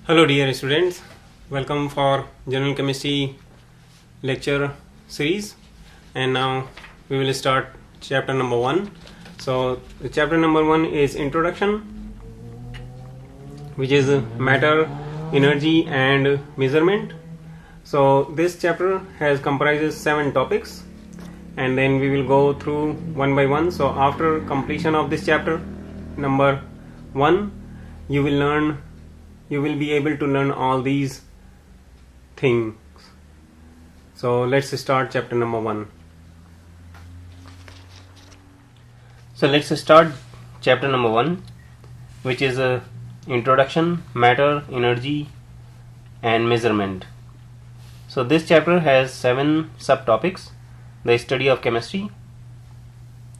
Hello dear students, welcome for General Chemistry lecture series, and now we will start chapter number 1. So the chapter number 1 is introduction, which is matter, energy and measurement. So this chapter comprises 7 topics, and then we will go through one by one. So after completion of this chapter number 1, you will be able to learn all these things. So let's start chapter number 1. So let's start chapter number 1, which is introduction, matter, energy and measurement. So this chapter has 7 subtopics: the study of chemistry,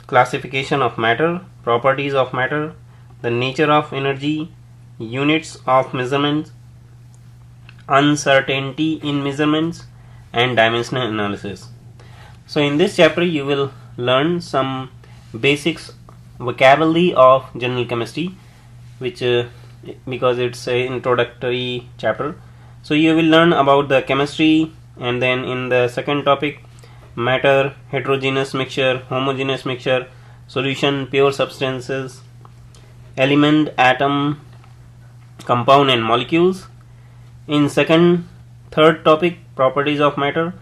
classification of matter, properties of matter, the nature of energy, units of measurements, uncertainty in measurements and dimensional analysis. So in this chapter you will learn some basics vocabulary of general chemistry, which because it's a introductory chapter. So you will learn about the chemistry, and then in the second topic, matter, heterogeneous mixture, homogeneous mixture, solution, pure substances, element, atom, compound and molecules. In third topic, properties of matter,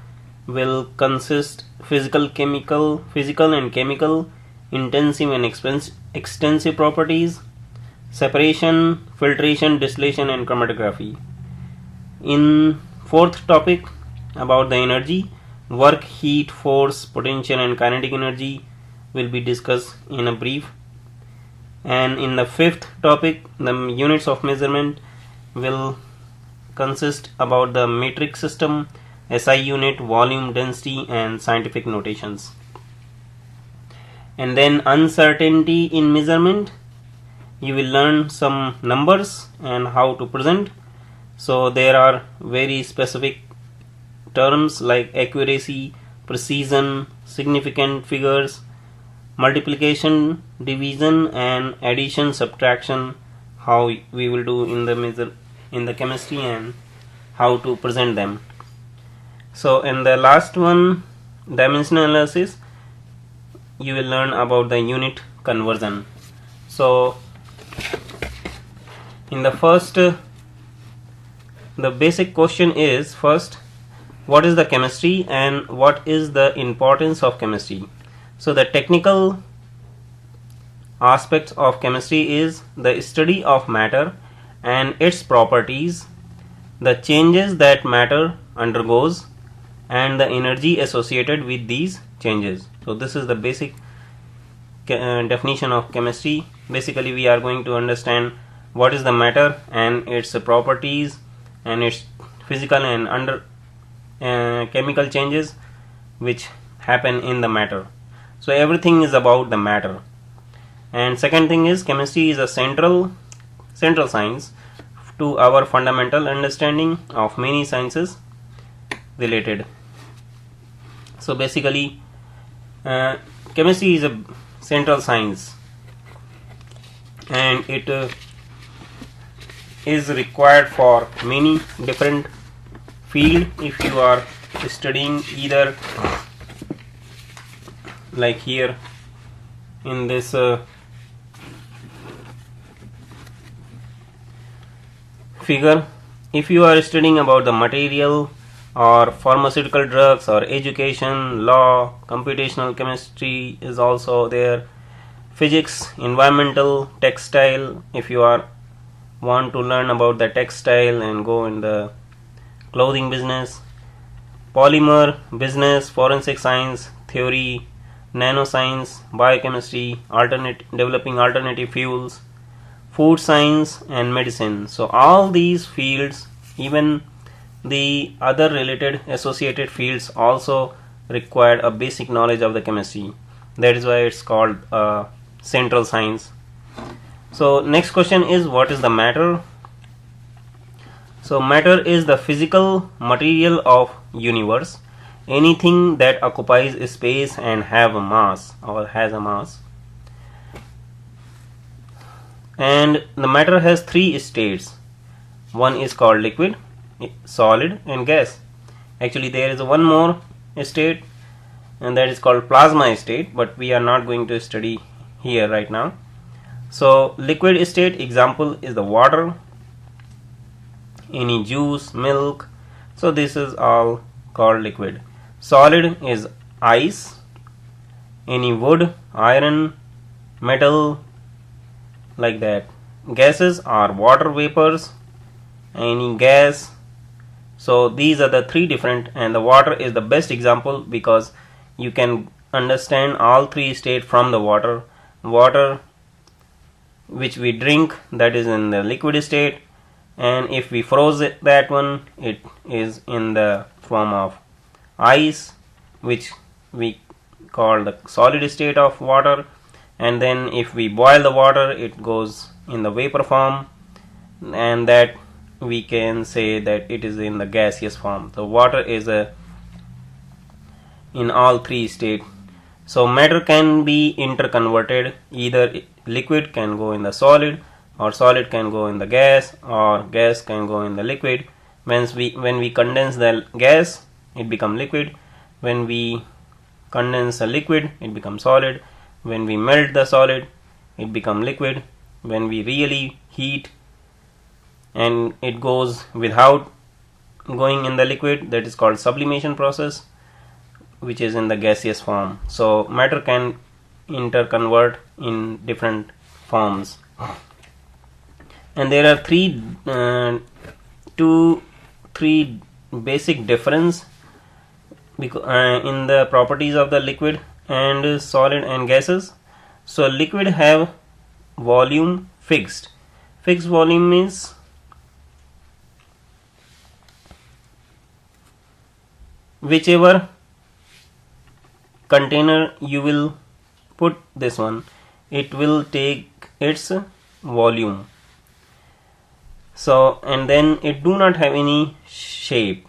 will consist physical and chemical, intensive and extensive properties, separation, filtration, distillation and chromatography. In fourth topic, about the energy, work, heat, force, potential and kinetic energy will be discussed in a brief. And in the fifth topic, the units of measurement will consist about the metric system, SI unit, volume, density and scientific notations. And then uncertainty in measurement, you will learn some numbers and how to present. So there are very specific terms like accuracy, precision, significant figures, multiplication, division and addition, subtraction, how we will do in the chemistry and how to present them. So in the last one, dimensional analysis, you will learn about the unit conversion. So in the first, the basic question is, first, what is the chemistry and what is the importance of chemistry? So the technical aspects of chemistry is the study of matter and its properties, the changes that matter undergoes and the energy associated with these changes. So this is the basic definition of chemistry. Basically we are going to understand what is the matter and its properties and its physical and chemical changes which happen in the matter. So everything is about the matter. And second thing is, chemistry is a central science to our fundamental understanding of many sciences related. So basically chemistry is a central science, and it is required for many different fields. If you are studying either like here in this figure, if you are studying about the material or pharmaceutical drugs or education, law, computational chemistry is also there, physics, environmental, textile, if you want to learn about the textile and go in the clothing business, polymer business, forensic science, theory, nanoscience, biochemistry, developing alternative fuels, food science and medicine. So all these fields, even the other related associated fields, also require a basic knowledge of the chemistry. That is why it's called central science. So next question is, what is the matter? So matter is the physical material of universe, anything that occupies space and has a mass. And the matter has 3 states: One is called liquid, solid and gas. Actually there is one more state, and that is called plasma state, but we are not going to study here right now. So liquid state example is the water, any juice, milk. So this is all called liquid. Solid is ice, any wood, iron, metal, like that. Gases are water vapors, any gas. So these are the three different, and the water is the best example because you can understand all three states from the water. Water which we drink, that is in the liquid state, and if we froze that one, it is in the form of ice, which we call the solid state of water. And then if we boil the water, it goes in the vapor form, and that we can say that it is in the gaseous form. So water is in all three states. So matter can be interconverted, either liquid can go in the solid, or solid can go in the gas, or gas can go in the liquid. When we condense the gas, it becomes liquid. When we condense a liquid, it becomes solid. When we melt the solid, it becomes liquid. When we really heat and it goes without going in the liquid, that is called sublimation process, which is in the gaseous form. So matter can interconvert in different forms. And there are three basic difference in the properties of the liquid and solid and gases. So liquid have volume fixed. Fixed volume means whichever container you will put this one, it will take its volume. So, and then it do not have any shape,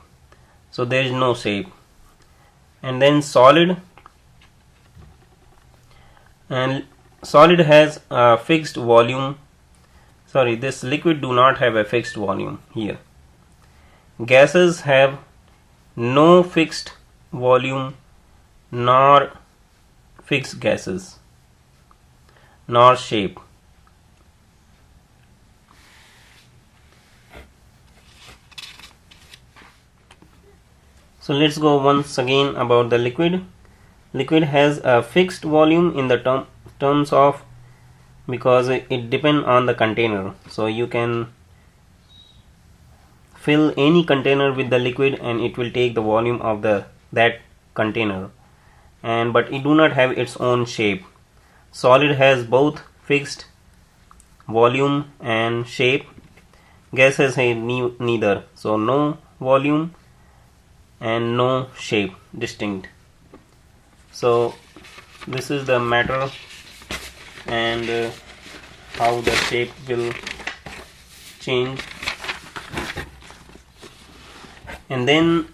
so there is no shape. And then solid has a fixed volume. Sorry, this liquid do not have a fixed volume here. Gases have no fixed volume, nor fixed gases, nor shape. So let's go once again about the liquid. Liquid has a fixed volume in the terms of, because it depends on the container. So you can fill any container with the liquid and it will take the volume of that container, and but it do not have its own shape. Solid has both fixed volume and shape. Gases have neither, so no volume and no shape distinct. So this is the matter and how the shape will change. And then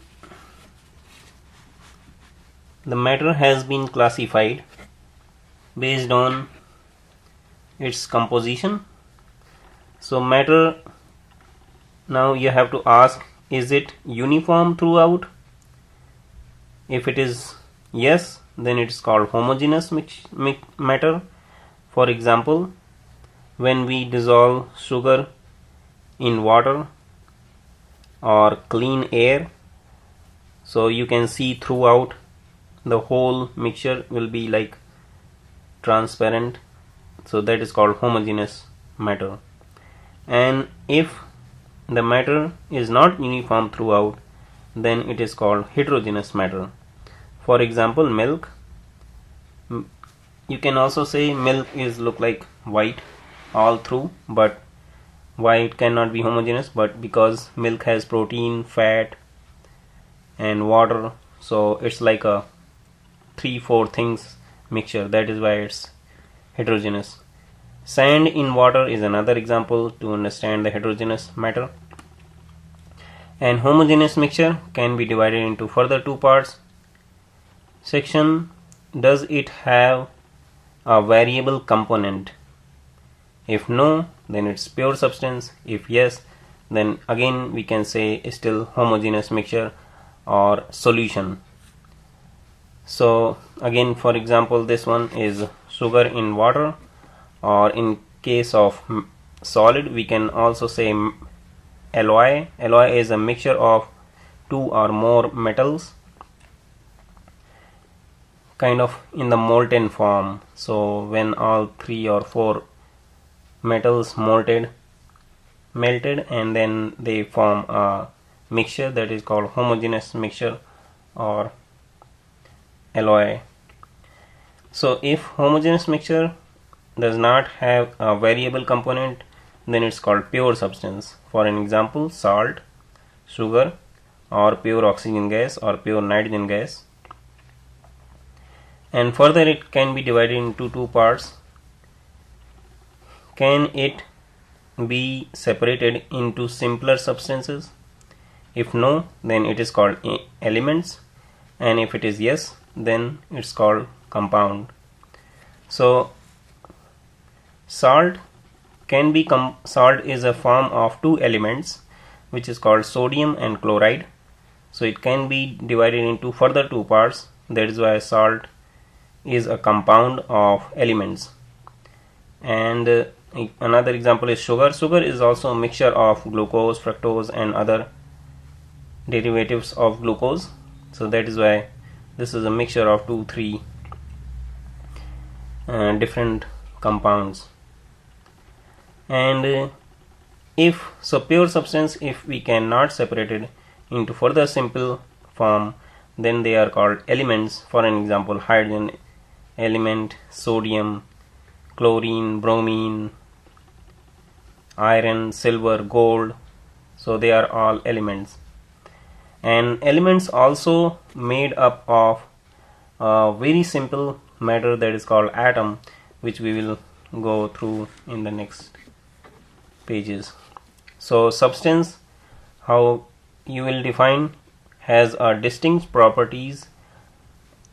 the matter has been classified based on its composition. So matter, now you have to ask, is it uniform throughout? If it is yes, then it is called homogeneous matter. For example, when we dissolve sugar in water or clean air, so you can see throughout the whole mixture will be like transparent, so that is called homogeneous matter. And if the matter is not uniform throughout, then it is called heterogeneous matter. For example, milk, you can also say milk is look like white all through, but white cannot be homogeneous, but because milk has protein, fat and water, so it's like a 3-4 things mixture, that is why it's heterogeneous. Sand in water is another example to understand the heterogeneous matter. And homogeneous mixture can be divided into further two parts. Section, does it have a variable component? If no, then it's pure substance. If yes, then again we can say still homogeneous mixture or solution. So again, for example, this one is sugar in water, or in case of solid we can also say alloy. Alloy is a mixture of two or more metals kind of in the molten form. So when all 3 or 4 metals melted and then they form a mixture, that is called homogeneous mixture or alloy. So if homogeneous mixture does not have a variable component, then it's called pure substance. For an example, salt, sugar, or pure oxygen gas or pure nitrogen gas. And further it can be divided into two parts. Can it be separated into simpler substances? If no, then it is called elements, and if it is yes, then it's called compound. So salt is a form of two elements which is called sodium and chloride. So it can be divided into further two parts. That is why salt is a compound of elements. And another example is sugar. Sugar is also a mixture of glucose, fructose, and other derivatives of glucose. So that is why this is a mixture of 2-3 different compounds. And if so, pure substance, if we cannot separate it into further simple form, then they are called elements. For an example, hydrogen element, sodium, chlorine, bromine, iron, silver, gold. So they are all elements. And elements also made up of a very simple matter that is called atom, which we will go through in the next pages. So substance, how you will define, has a distinct properties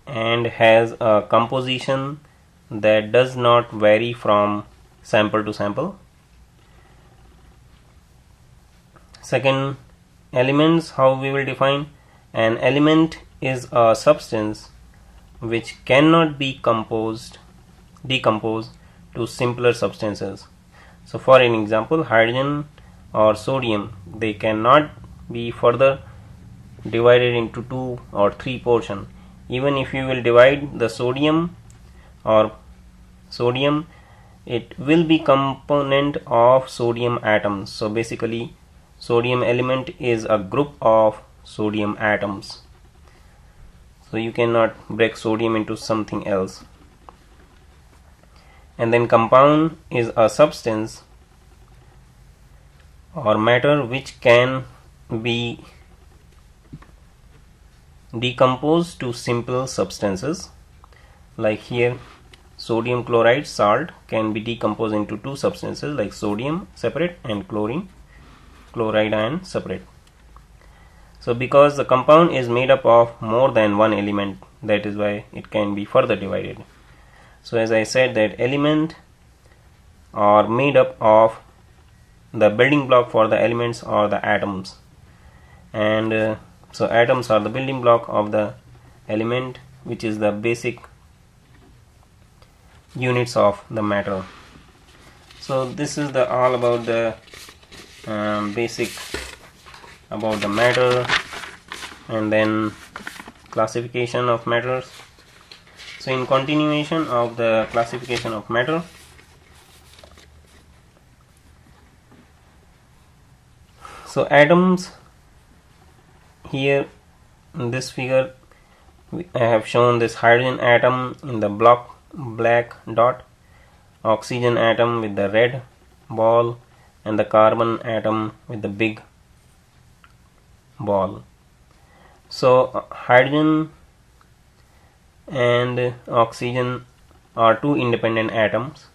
and has a composition that does not vary from sample to sample. Second, elements, how we will define. An element is a substance which cannot be decomposed to simpler substances. So for an example, hydrogen or sodium, they cannot be further divided into 2 or 3 portions. Even if you will divide the sodium, it will be component of sodium atoms. So basically sodium element is a group of sodium atoms. So you cannot break sodium into something else. And then compound is a substance or matter which can be decomposed to simple substances. Like here, sodium chloride, salt, can be decomposed into two substances like sodium separate and chlorine, chloride ion separate. So because the compound is made up of more than one element, that is why it can be further divided. So as I said, that element are made up of the building block for the elements or the atoms, and so atoms are the building block of the element, which is the basic units of the matter. So this is the all about the basic about the matter, and then classification of matters. So in continuation of the classification of matter, so atoms, here in this figure I have shown this hydrogen atom in the black dot, oxygen atom with the red ball, and the carbon atom with the big ball. So hydrogen and oxygen are two independent atoms,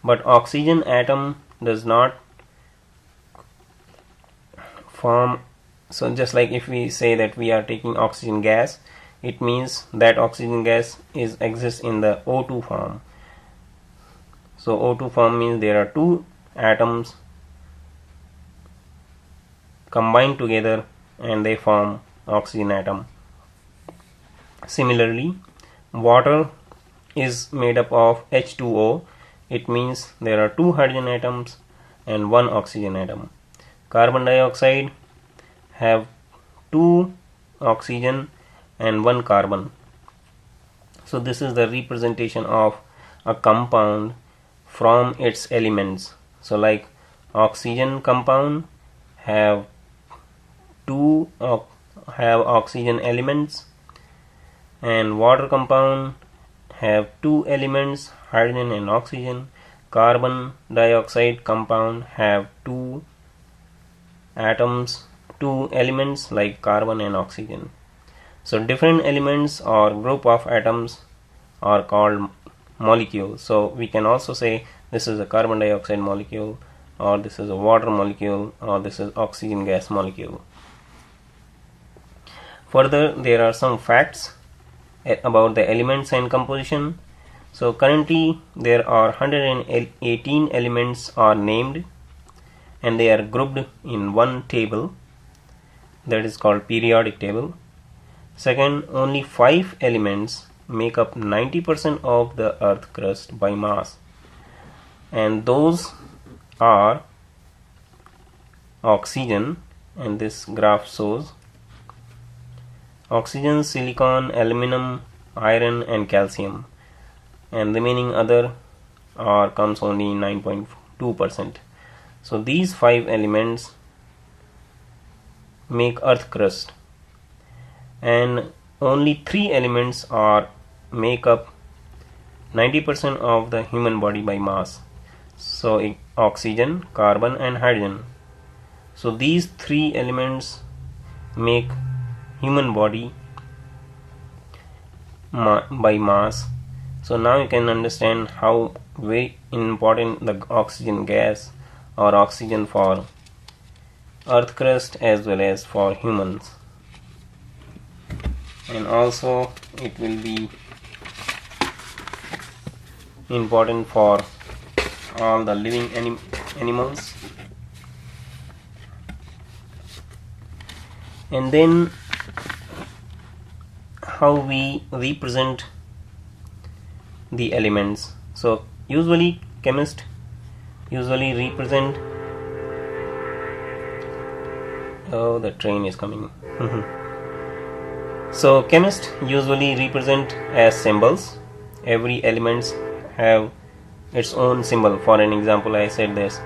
but oxygen atom does not form. So just like if we say that we are taking oxygen gas, it means that oxygen gas exists in the O2 form. So O2 form means there are two atoms combine together and they form oxygen atom. Similarly, water is made up of H2O. It means there are 2 hydrogen atoms and 1 oxygen atom. Carbon dioxide have 2 oxygen and 1 carbon. So this is the representation of a compound from its elements. So like oxygen compound have oxygen elements, and water compound have 2 elements, hydrogen and oxygen. Carbon dioxide compound have 2 atoms, 2 elements like carbon and oxygen. So different elements or group of atoms are called molecules. So we can also say this is a carbon dioxide molecule, or this is a water molecule, or this is oxygen gas molecule. Further, there are some facts about the elements and composition. So currently there are 118 elements are named, and they are grouped in one table, that is called periodic table. Second, only 5 elements make up 90% of the earth crust by mass, and those are oxygen, and this graph shows oxygen, silicon, aluminum, iron and calcium, and remaining other comes only 9.2%. So these 5 elements make earth crust, and only 3 elements make up 90% of the human body by mass. So oxygen, carbon and hydrogen. So these 3 elements make human body by mass. So now you can understand how very important the oxygen gas or oxygen for earth crust as well as for humans. And also it will be important for all the living animals. And then how we represent the elements. So usually chemists represent, oh, the train is coming. So chemists usually represent as symbols. Every elements have its own symbol. For an example, I said this: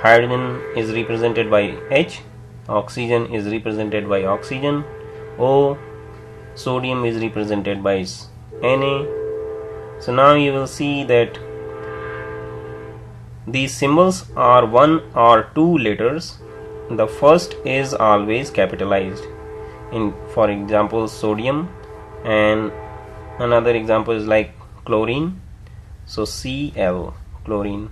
hydrogen is represented by H, oxygen is represented by oxygen, O, sodium is represented by Na. So now you will see that these symbols are 1 or 2 letters. The first is always capitalized. For example, sodium, and another example is like chlorine. So Cl, chlorine.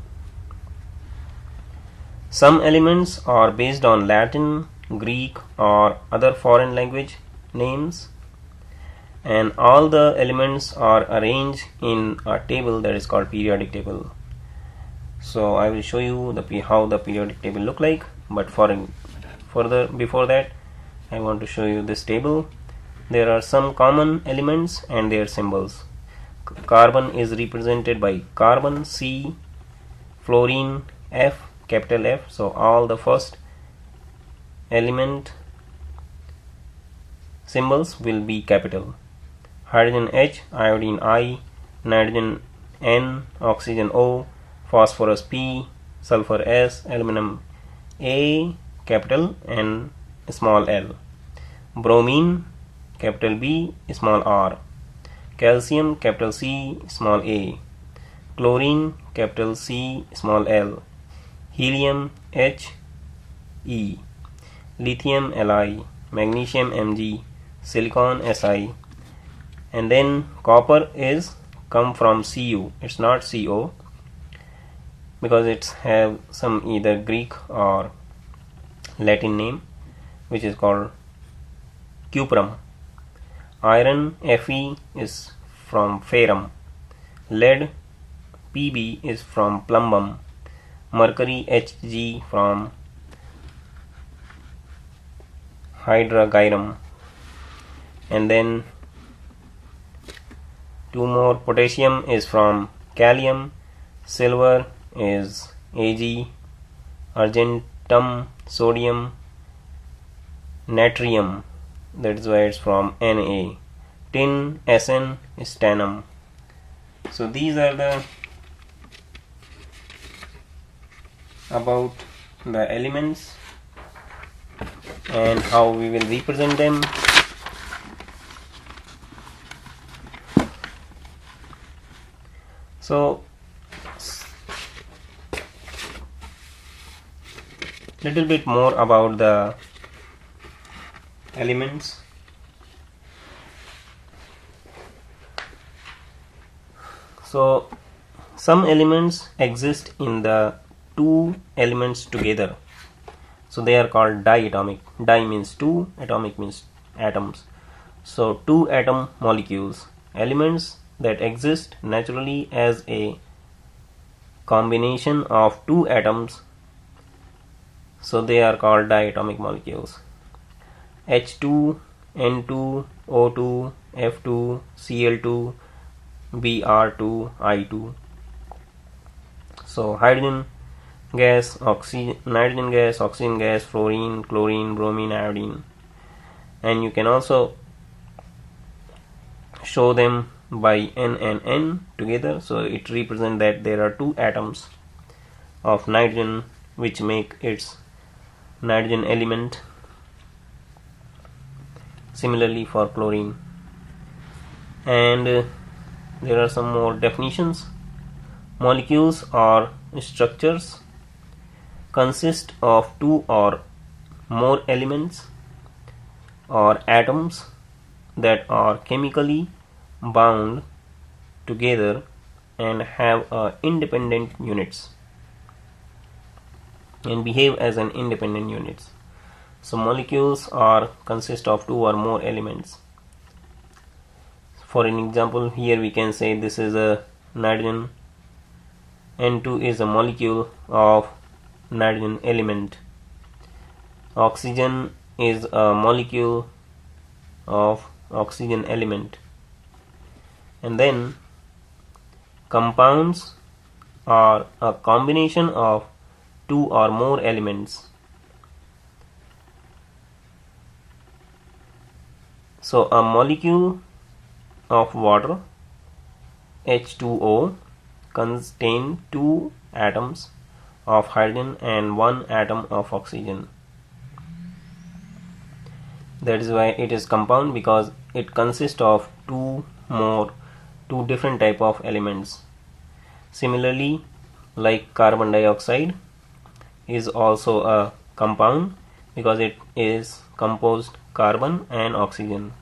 Some elements are based on Latin, Greek or other foreign language names, and all the elements are arranged in a table that is called periodic table. So I will show you how the periodic table look like, but before that I want to show you this table. There are some common elements and their symbols. Carbon is represented by carbon, C, fluorine, F, capital F. So all the first element symbols will be capital. Hydrogen H, iodine I, nitrogen N, oxygen O, phosphorus P, sulfur S, aluminum A, capital and small l, bromine, capital B, small r, calcium, capital C, small a, chlorine, capital C, small l, helium H, E, lithium Li, magnesium Mg, silicon Si, and then copper is come from Cu. It's not Co because it's have some either Greek or Latin name, which is called cuprum. Iron Fe is from ferrum. Lead Pb is from plumbum. Mercury Hg from hydrogyrum, and then 2 more. Potassium is from calcium, silver is Ag, argentum, sodium, natrium, that is why it's from Na, tin, Sn is tannum. So these are the about the elements and how we will represent them. So little bit more about the elements. So some elements exist in the two elements together, so they are called diatomic. Di means two, atomic means atoms. So 2 atom molecules, elements that exist naturally as a combination of 2 atoms, so they are called diatomic molecules. H2, N2, O2, F2, Cl2, Br2, I2. So hydrogen gas, nitrogen gas, oxygen gas, fluorine, chlorine, bromine, iodine. And you can also show them by N and N together, so it represents that there are 2 atoms of nitrogen which make its nitrogen element. Similarly for chlorine. And there are some more definitions. Molecules or structures consist of 2 or more elements or atoms that are chemically bound together and have independent units and behave as an independent units. So molecules consist of 2 or more elements. For an example, here we can say this is a nitrogen. N2 is a molecule of nitrogen element. Oxygen is a molecule of oxygen element. And then compounds are a combination of 2 or more elements. So a molecule of water, H2O, contains 2 atoms of hydrogen and 1 atom of oxygen. That is why it is compound, because it consists of 2 different type of elements. Similarly, like carbon dioxide is also a compound because it is composed carbon and oxygen.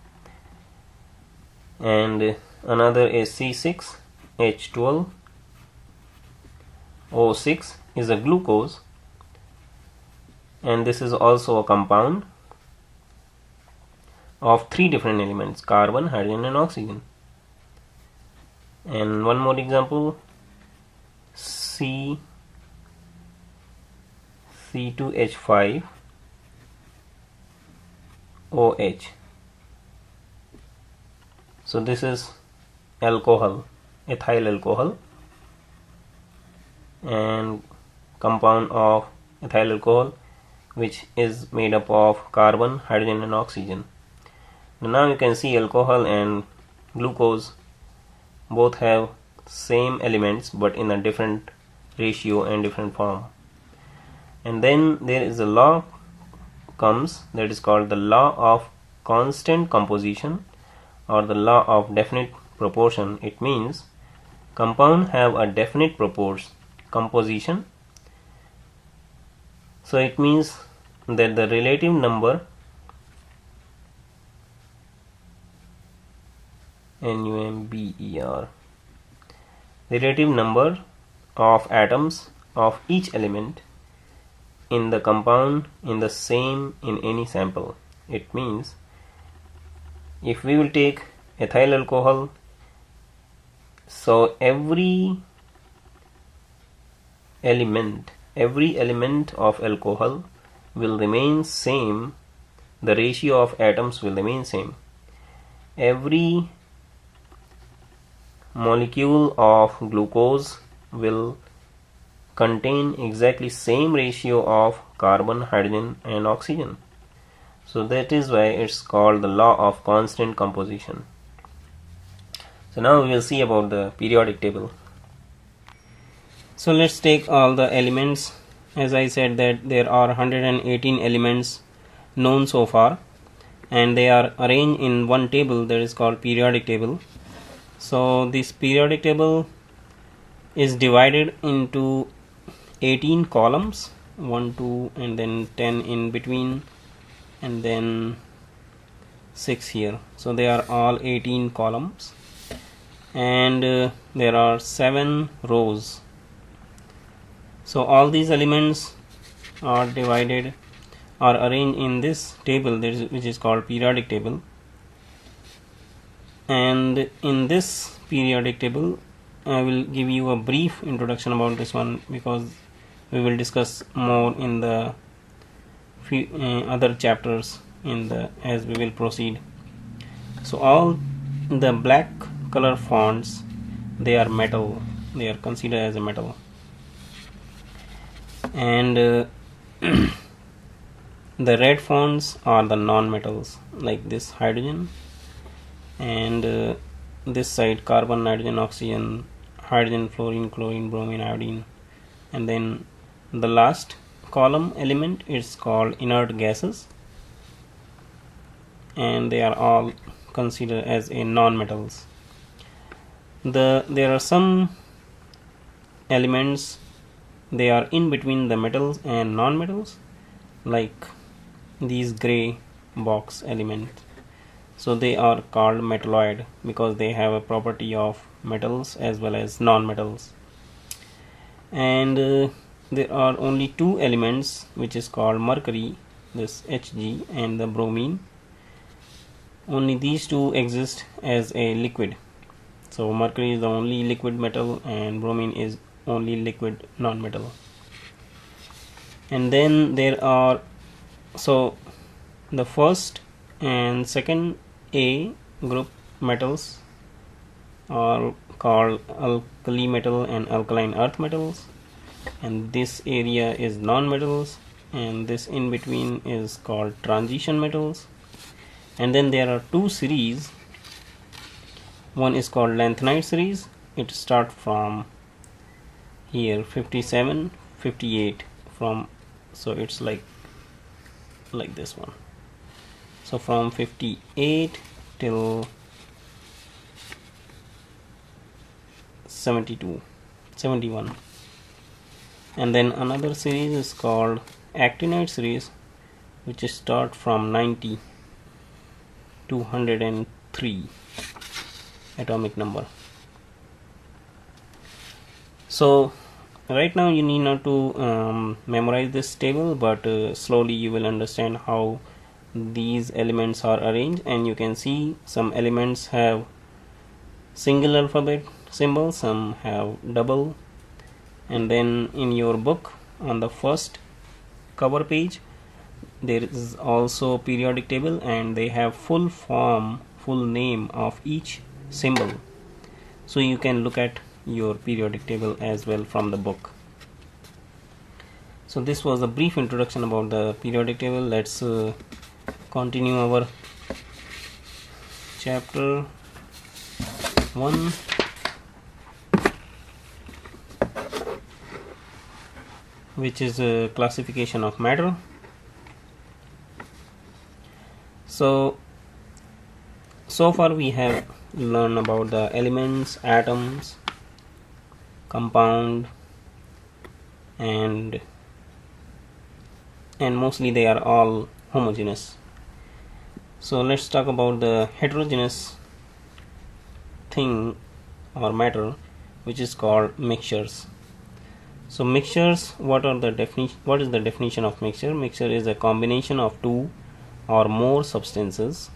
And another is C6H12O6 is a glucose, and this is also a compound of 3 different elements: carbon, hydrogen and oxygen. And one more example, C2H5OH. So this is alcohol, ethyl alcohol, and compound of ethyl alcohol, which is made up of carbon, hydrogen and oxygen. Now you can see alcohol and glucose both have same elements but in a different ratio and different form. And then there is a law comes that is called the law of constant composition or the law of definite proportion. It means compound have a definite composition. So it means that the relative number NUMBER, the relative number of atoms of each element in the compound in the same in any sample. It means if we will take ethyl alcohol, so every element of alcohol will remain same the ratio of atoms will remain same. Every molecule of glucose will contain exactly same ratio of carbon, hydrogen and oxygen. So that is why it's called the law of constant composition. So now we will see about the periodic table. So let's take all the elements. As I said that there are 118 elements known so far, and they are arranged in one table that is called periodic table. So this periodic table is divided into 18 columns, 1, 2 and then 10 in between and then 6 here. So they are all 18 columns, and there are 7 rows. So all these elements are arranged in this table, which is called periodic table. And in this periodic table I will give you a brief introduction about this one, because we will discuss more in the other chapters as we will proceed. So all the black color fonts, they are metal, they are considered as a metal, and the red fonts are the non-metals, like this hydrogen, and this side carbon, nitrogen, oxygen, hydrogen, fluorine, chlorine, bromine, iodine, and then the last column element is called inert gases, and they are all considered as a non-metals. There are some elements, they are in between the metals and non-metals, like these gray box elements. So they are called metalloid because they have a property of metals as well as non-metals. And there are only 2 elements, which is called mercury, this Hg, and the bromine. Only these 2 exist as a liquid. So mercury is the only liquid metal and bromine is only liquid non-metal. And then there are, so the first and second A group metals are called alkali metal and alkaline earth metals, and this area is non-metals, and this in between is called transition metals. And then there are 2 series. One is called Lanthanide series. It starts from here 57, 58 from, so it's like this one. So from 58 till 71. And then another series is called Actinide series, which is start from 90 to 103 atomic number. So right now you need not to memorize this table, but slowly you will understand how these elements are arranged. And you can see some elements have single alphabet symbol, some have double, and then in your book on the first cover page there is also periodic table, and they have full form, full name of each symbol, so you can look at your periodic table as well from the book. So this was a brief introduction about the periodic table. Let's continue our chapter 1. Which is a classification of matter. So far we have learned about the elements, atoms, compound, and mostly they are all homogeneous. So let's talk about the heterogeneous thing or matter, which is called mixtures. So mixtures, what is the definition of mixture? Mixture is a combination of 2 or more substances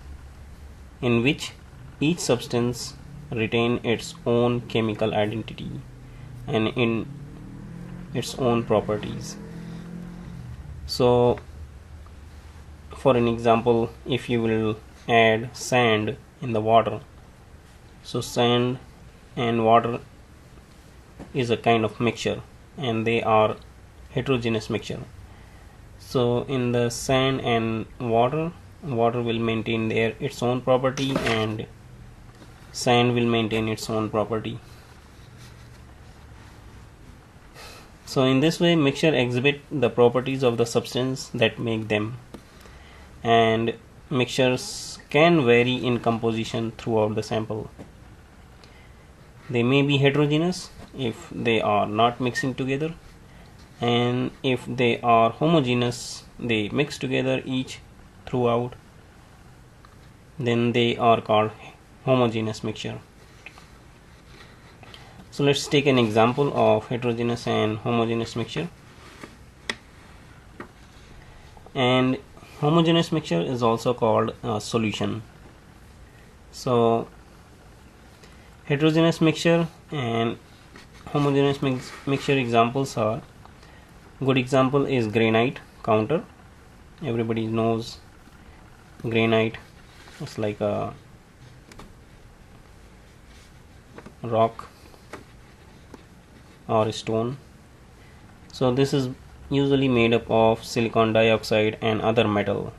in which each substance retain its own chemical identity and in its own properties. So for an example, if you will add sand in the water, so sand and water is a kind of mixture and they are heterogeneous mixture. So in the sand and water will maintain its own property and sand will maintain its own property. So in this way mixture exhibit the properties of the substance that make them, and mixtures can vary in composition throughout the sample. They may be heterogeneous if they are not mixing together, and if they are homogeneous, they mix together each throughout, then they are called homogeneous mixture. So let's take an example of heterogeneous and homogeneous mixture. And homogeneous mixture is also called a solution. So heterogeneous mixture and homogeneous mixture examples are, good example is granite counter. Everybody knows granite. It's like a rock or a stone. So this is usually made up of silicon dioxide and other metal,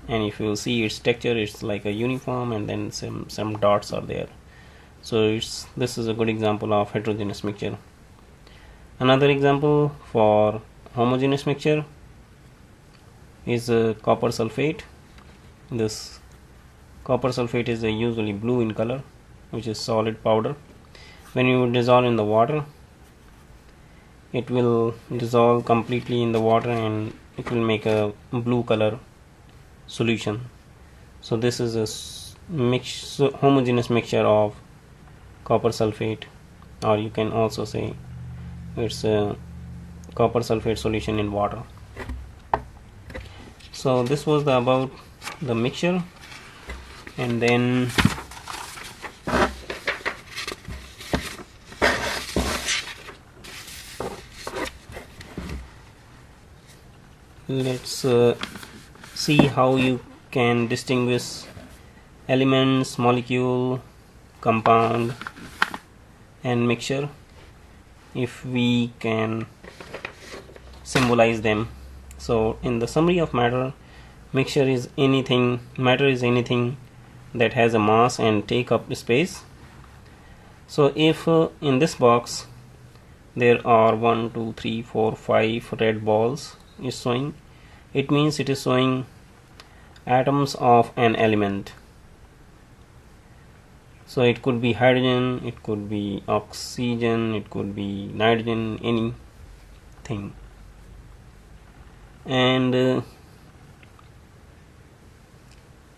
and if you see its texture, it's like a uniform and then some dots are there. So this is a good example of heterogeneous mixture. Another example for homogeneous mixture is copper sulfate. This copper sulfate is usually blue in color, which is solid powder. When you dissolve in the water, it will dissolve completely in the water and it will make a blue color solution. So this is a homogeneous mixture of copper sulfate, or you can also say it's a copper sulfate solution in water. So this was about the mixture, and then let's see how you can distinguish elements, molecule, compound and mixture if we can symbolize them. So in the summary of matter, matter is anything that has a mass and take up space. So if in this box there are 1 2 3 4 5 red balls is showing, it means it is showing atoms of an element. So it could be hydrogen, it could be oxygen, it could be nitrogen, anything. And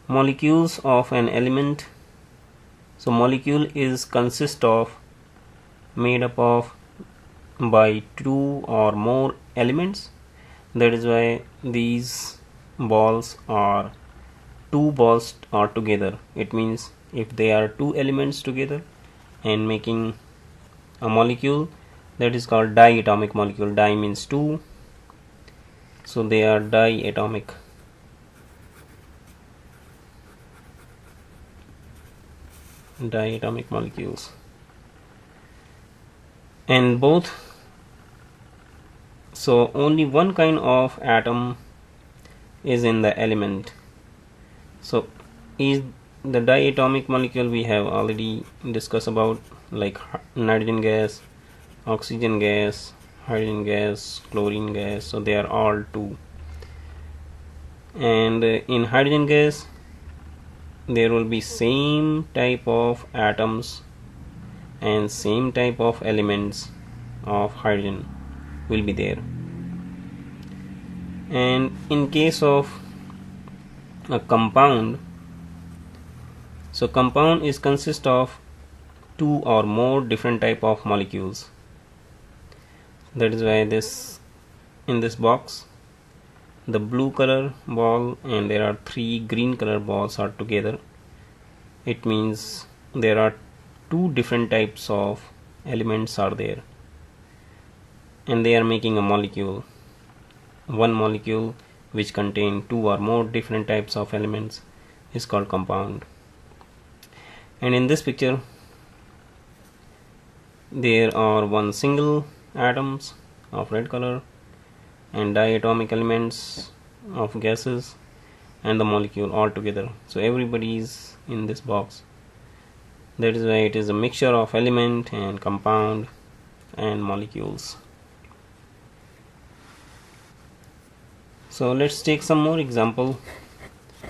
molecules of an element. So molecule is consist of made up of by 2 or more elements. That is why these balls are 2 balls are together. It means if they are 2 elements together and making a molecule, that is called diatomic molecule. Di means 2, so they are diatomic. Diatomic molecules. And both, so only one kind of atom is in the element. So is the diatomic molecule we have already discussed about, like nitrogen gas, oxygen gas, hydrogen gas, chlorine gas. So they are all 2. And in hydrogen gas there will be same type of atoms and same type of elements of hydrogen will be there. And in case of a compound, so compound is consist of 2 or more different type of molecules. That is why this in this box the blue color ball and there are 3 green color balls are together. It means there are 2 different types of elements are there and they are making a molecule. One molecule which contain two or more different types of elements is called compound. And in this picture there are one single atoms of red color and diatomic elements of gases and the molecule all together. So everybody is in this box. That is why it is a mixture of element and compound and molecules. So let's take some more example.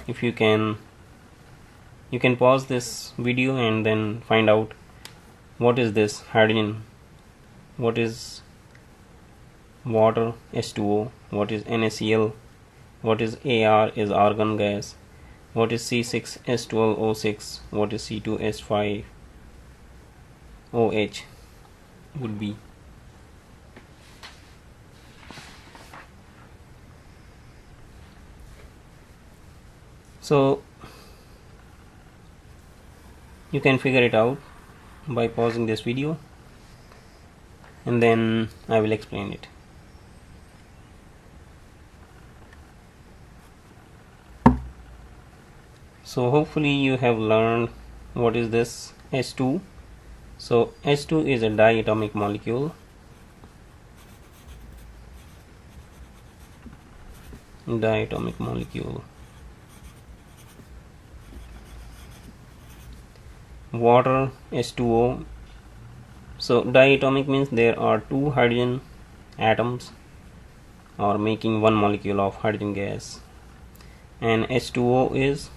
If you can pause this video and then find out what is this hydrogen, what is water H2O, what is NaCl, what is Ar is argon gas, what is C6H12O6, what is C2H5OH would be. So you can figure it out by pausing this video and then I will explain it. So hopefully you have learned what is this H2. So H2 is a diatomic molecule. Diatomic molecule. Water H2O. So diatomic means there are two hydrogen atoms or making one molecule of hydrogen gas, and H2O is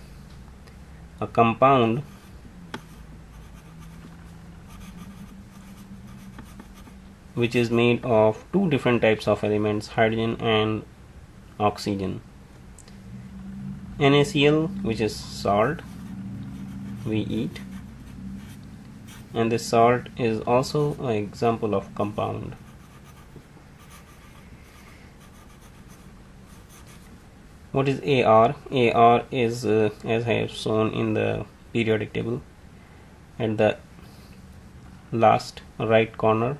a compound which is made of two different types of elements, hydrogen and oxygen. NaCl, which is salt we eat, and this salt is also an example of compound. What is Ar? Ar is as I have shown in the periodic table at the last right corner,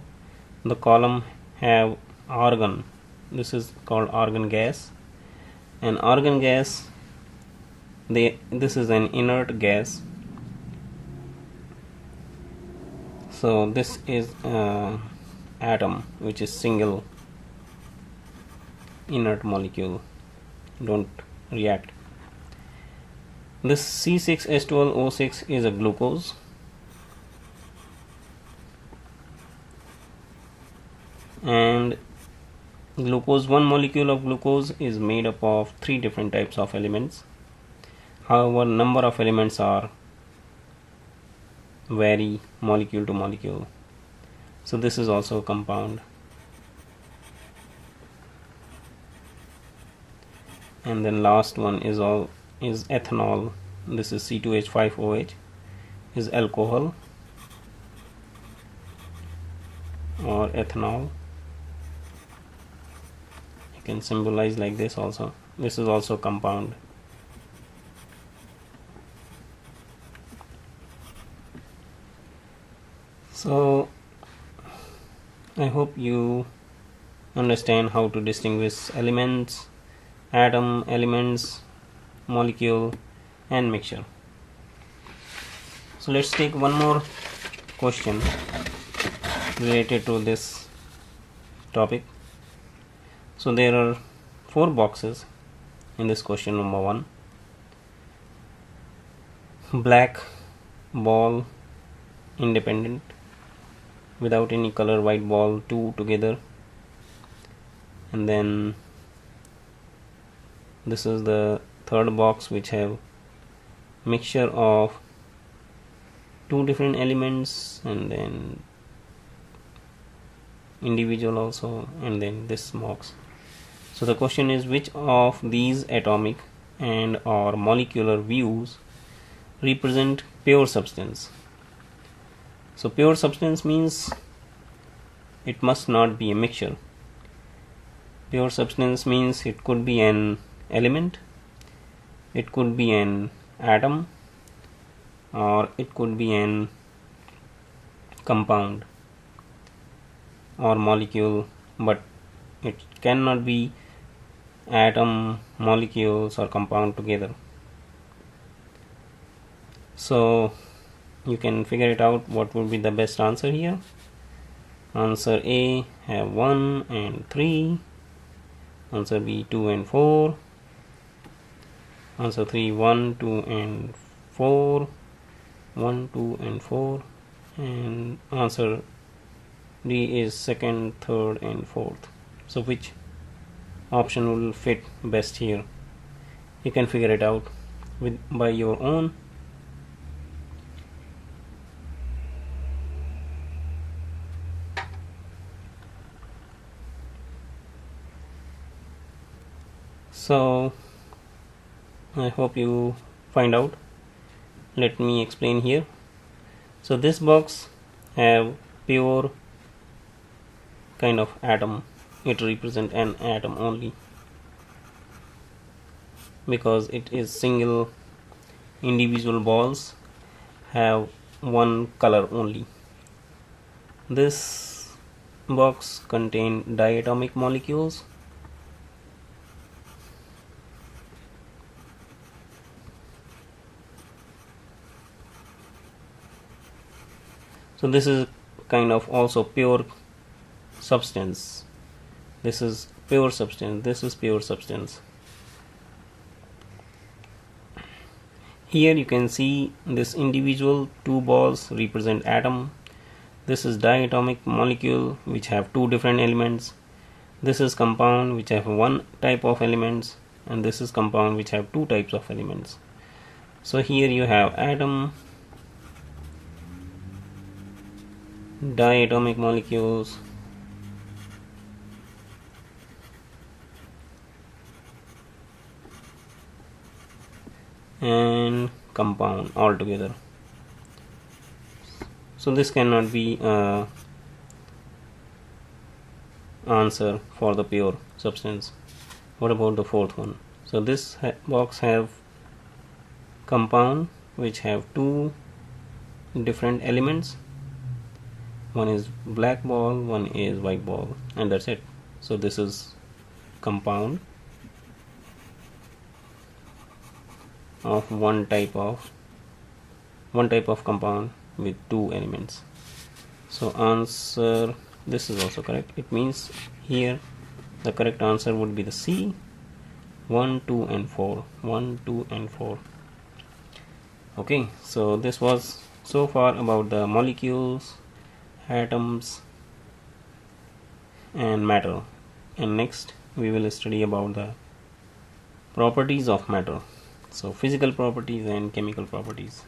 the column have argon. This is called argon gas, and argon gas, this is an inert gas. So this is atom which is single inert molecule, don't react. This C6H12O6 is a glucose, and glucose, one molecule of glucose is made up of three different types of elements. However, number of elements are vary molecule to molecule. So this is also a compound. And then last one is ethanol. This is C2H5OH, is alcohol or ethanol. You can symbolize like this also. This is also compound. So I hope you understand how to distinguish elements, atom, elements, molecule and mixture. So let's take one more question related to this topic. So there are 4 boxes in this question number 1. Black ball independent, without any color, white ball 2 together, and then this is the third box which have mixture of 2 different elements and then individual also, and then this box. So the question is, which of these atomic and or molecular views represent pure substance? So pure substance means it must not be a mixture. Pure substance means it could be an element, it could be an atom, or it could be an compound or molecule, but it cannot be atom, molecules or compound together. So you can figure it out what would be the best answer here. Answer A have 1 and 3, answer B 2 and 4, answer 3 1, 2 and 4, 1, 2 and 4, and answer D is second, third and fourth. So which option will fit best here? You can figure it out by your own. So I hope you find out. Let me explain here. So this box have pure kind of atom. It represents an atom only because it is single. Individual balls have one color only. This box contain diatomic molecules. So this is kind of also pure substance. This is pure substance. This is pure substance. Here you can see this individual two balls represent atom. This is diatomic molecule which have two different elements. This is compound which have one type of elements, and this is compound which have two types of elements. So here you have atom, diatomic molecules, and compound all together. So this cannot be answer for the pure substance. What about the fourth one? So this box have compound which have two different elements. One is black ball, one is white ball, and that's it. So this is compound of one type of compound with two elements. So answer, this is also correct. It means here the correct answer would be the C, 1, 2 and 4. 1, 2 and 4. Okay, so this was so far about the molecules, atoms and matter, and next we will study about the properties of matter. So physical properties and chemical properties.